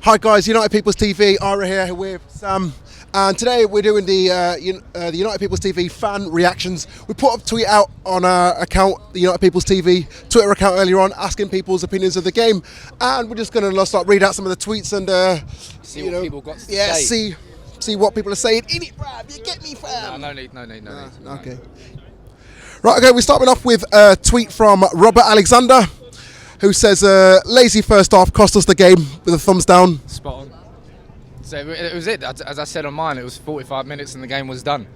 Hi guys, United People's TV, Ira here with Sam, and today we're doing the United People's TV fan reactions. We put a tweet out on our account, the United People's TV Twitter account earlier on, asking people's opinions of the game, and we're just going to read out some of the tweets and see what people got to say. see what people are saying. In it, bruv, you get me, fam. No need. Okay. Right, okay, we're starting off with a tweet from Robert Alexander, who says, lazy first half cost us the game with a thumbs down. Spot on. So it was it. As I said on mine, it was 45 minutes and the game was done.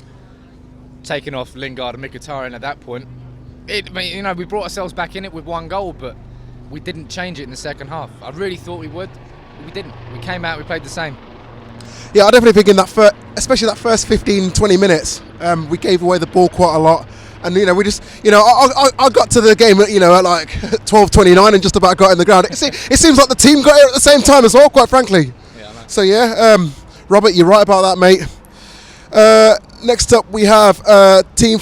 Taking off Lingard and Mkhitaryan at that point. We brought ourselves back in it with one goal, but we didn't change it in the second half. I really thought we would, but we didn't. We came out, we played the same. Yeah, I definitely think in that especially that first 15-20 minutes, we gave away the ball quite a lot. And we just, I got to the game, at like 12:29 and just about got in the ground. It seems like the team got here at the same time as well, quite frankly. Yeah, so yeah, Robert, you're right about that, mate. Next up, we have a tweet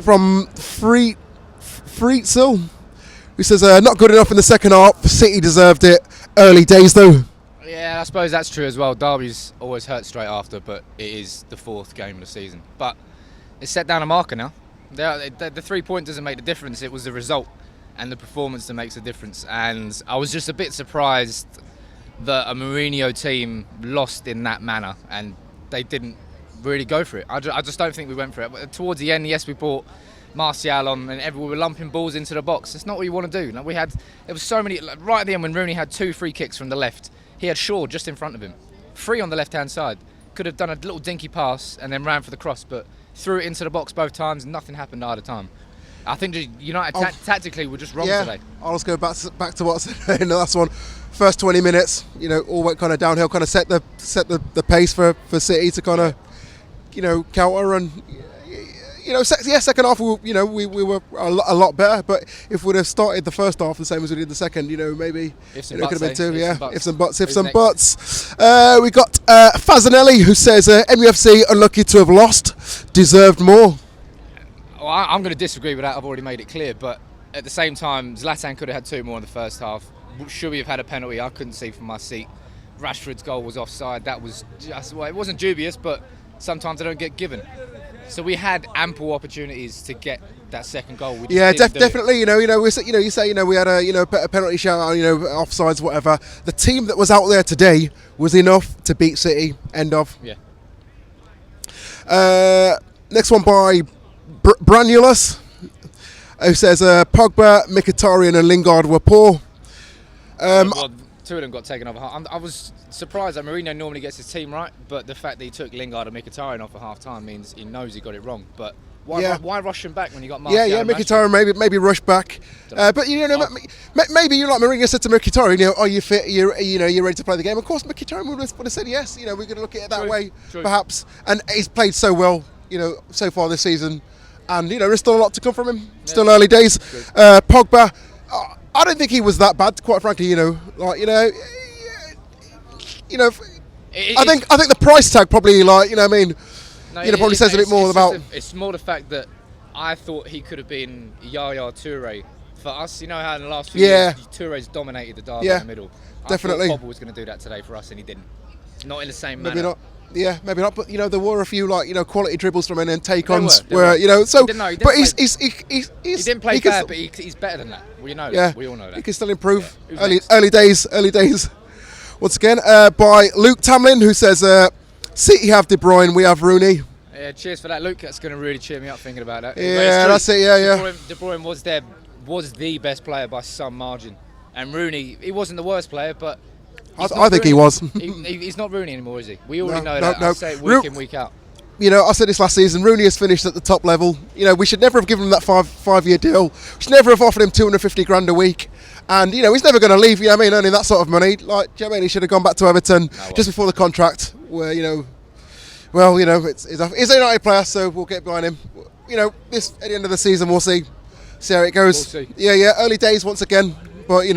from Freetzel, who says, not good enough in the second half. City deserved it. Early days though. Yeah, I suppose that's true as well. Derby's always hurt straight after, but it is the fourth game of the season. But it's set down a marker now. The 3 point doesn't make the difference. It was the result and the performance that makes a difference. And I was just a bit surprised that a Mourinho team lost in that manner and they didn't really go for it. I just don't think we went for it. But towards the end, yes, we brought Martial on and we were lumping balls into the box. That's not what you want to do. There was so many, right at the end when Rooney had 2 free kicks from the left, he had Shaw just in front of him. 3 on the left-hand side. Could have done a little dinky pass and then ran for the cross, but threw it into the box both times. Nothing happened either time. I think United tactically were just wrong today. I'll just go back to what I said in the last one. First 20 minutes, all went kind of downhill, kind of set the pace for City to kind of, counter and. Second half we were a lot better. But if we'd have started the first half the same as we did the second, maybe it could have been 2. Ifs and buts. We got Fazzanelli, who says MUFC unlucky to have lost, deserved more. Well, I'm going to disagree with that. I've already made it clear. But at the same time, Zlatan could have had 2 more in the first half. Should we have had a penalty? I couldn't see from my seat. Rashford's goal was offside. That was just it wasn't dubious, but sometimes they don't get given. So we had ample opportunities to get that second goal. Definitely. You say we had a penalty shout, offsides, whatever. The team that was out there today was enough to beat City. End of. Yeah. Next one by Branulus, who says Pogba, Mkhitaryan, and Lingard were poor. 2 of them got taken off. I was surprised that Mourinho normally gets his team right, but the fact that he took Lingard and Mkhitaryan off at half-time means he knows he got it wrong. But why rush him back when you got Martial? Yeah, Mkhitaryan maybe rush back. But maybe like Mourinho said to Mkhitaryan, are you fit? You're ready to play the game. Of course, Mkhitaryan would have said yes. We're going to look at it that way, perhaps. And he's played so well, so far this season, and there's still a lot to come from him. Still early days. Pogba. I don't think he was that bad, quite frankly. I think the price tag probably, probably says a bit more about. It's more the fact that I thought he could have been Yaya Toure for us. You know how in the last few years Toure's dominated the derby in the middle. Definitely. I thought Pogba was going to do that today for us, and he didn't. Not in the same manner. Maybe not. Yeah, maybe not. But there were a few quality dribbles from him and take-ons He didn't play bad, but he's better than that. We know that. We all know that. He can still improve. Early days. Once again, by Luke Tamlin, who says, City have De Bruyne, we have Rooney. Yeah, cheers for that, Luke. That's going to really cheer me up thinking about that. Yeah, that's it. Yeah. De Bruyne was the best player by some margin, and Rooney, he wasn't the worst player, but. I think he was. He's not Rooney anymore, is he? We already know that. I say it week in, week out. I said this last season, Rooney has finished at the top level. We should never have given him that five-year deal. We should never have offered him 250 grand a week. And, he's never going to leave, earning that sort of money. He should have gone back to Everton just before the contract, where, he's a United player, so we'll get behind him. At the end of the season, we'll see how it goes. We'll see. Yeah, early days once again, but,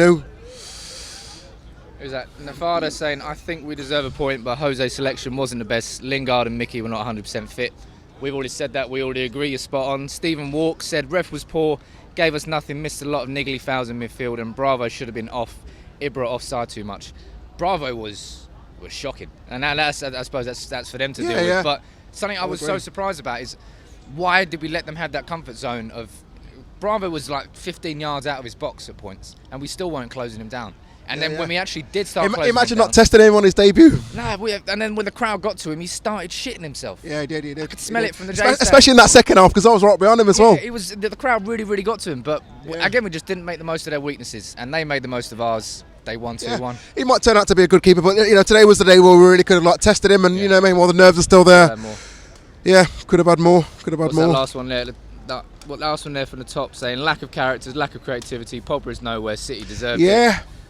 Who's that? Nevada saying, I think we deserve a point, but Jose's selection wasn't the best. Lingard and Mickey were not 100% fit. We've already said that. We already agree. You're spot on. Stephen Walk said, ref was poor, gave us nothing, missed a lot of niggly fouls in midfield, and Bravo should have been off. Ibra offside too much. Bravo was shocking, and that's I suppose that's for them to deal with. Yeah. But something I was so surprised about is why did we let them have that comfort zone of Bravo was like 15 yards out of his box at points, and we still weren't closing him down. And then when we actually did start closing imagine him not testing him on his debut. Nah, and then when the crowd got to him, he started shitting himself. Yeah, he did. I could smell it from the J-stand. Especially in that second half, because I was right behind him as well. It was the crowd really got to him, but again, we just didn't make the most of their weaknesses, and they made the most of ours. They won 2-1. He might turn out to be a good keeper, but today was the day where we really could have like tested him, and while the nerves are still there. Yeah, could have had more. That last one there? What last one there from the top saying lack of characters, lack of creativity. Pogba is nowhere. City deserved it.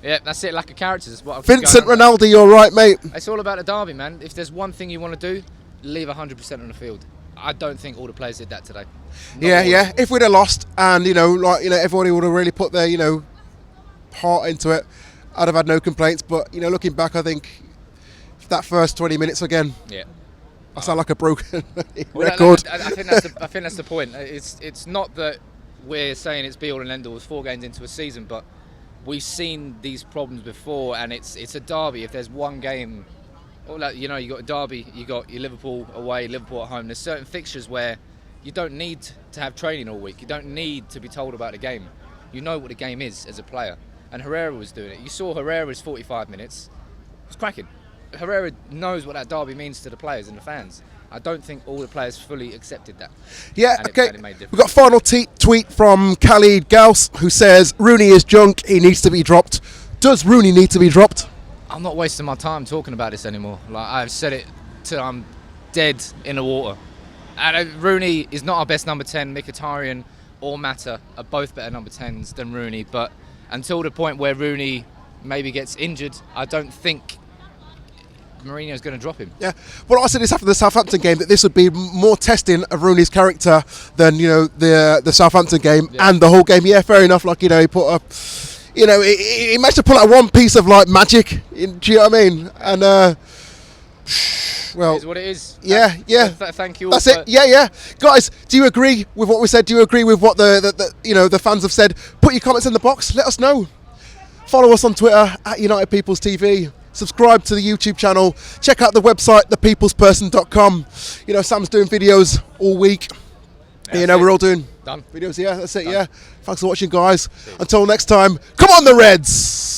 Yeah, that's it. Lack of characters. Vincent Ronaldo, you're right, mate. It's all about the derby, man. If there's one thing you want to do, leave 100% on the field. I don't think all the players did that today. If we'd have lost, and everybody would have really put their heart into it, I'd have had no complaints. But looking back, I think that first 20 minutes again. Yeah. I sound like a broken record. I think that's the point. It's not that we're saying it's be all and end all. It's 4 games into a season, but we've seen these problems before, and it's a derby. If there's one game, you got a derby, you got your Liverpool away, Liverpool at home. There's certain fixtures where you don't need to have training all week. You don't need to be told about the game. You know what the game is as a player, and Herrera was doing it. You saw Herrera's 45 minutes. It was cracking. Herrera knows what that derby means to the players and the fans. I don't think all the players fully accepted that. Yeah, okay. We've got a final tweet from Khalid Gauss, who says, Rooney is junk, he needs to be dropped. Does Rooney need to be dropped? I'm not wasting my time talking about this anymore. I've said it till I'm dead in the water. And Rooney is not our best number 10. Mkhitaryan or Mata are both better number 10s than Rooney. But until the point where Rooney maybe gets injured, I don't think Mourinho's going to drop him. Yeah, well, I said this after the Southampton game that this would be more testing of Rooney's character than the Southampton game and the whole game. Yeah, fair enough. He put up, he managed to pull out one piece of magic. Do you know what I mean? And well, it is what it is. Yeah. Thank you all. That's it. Yeah. Guys, do you agree with what we said? Do you agree with what the fans have said? Put your comments in the box. Let us know. Follow us on Twitter at United People's TV. Subscribe to the YouTube channel. Check out the website, thepeoplesperson.com. Sam's doing videos all week. We're all doing done videos. Yeah, that's it. Yeah. Thanks for watching, guys. Until next time, come on the Reds.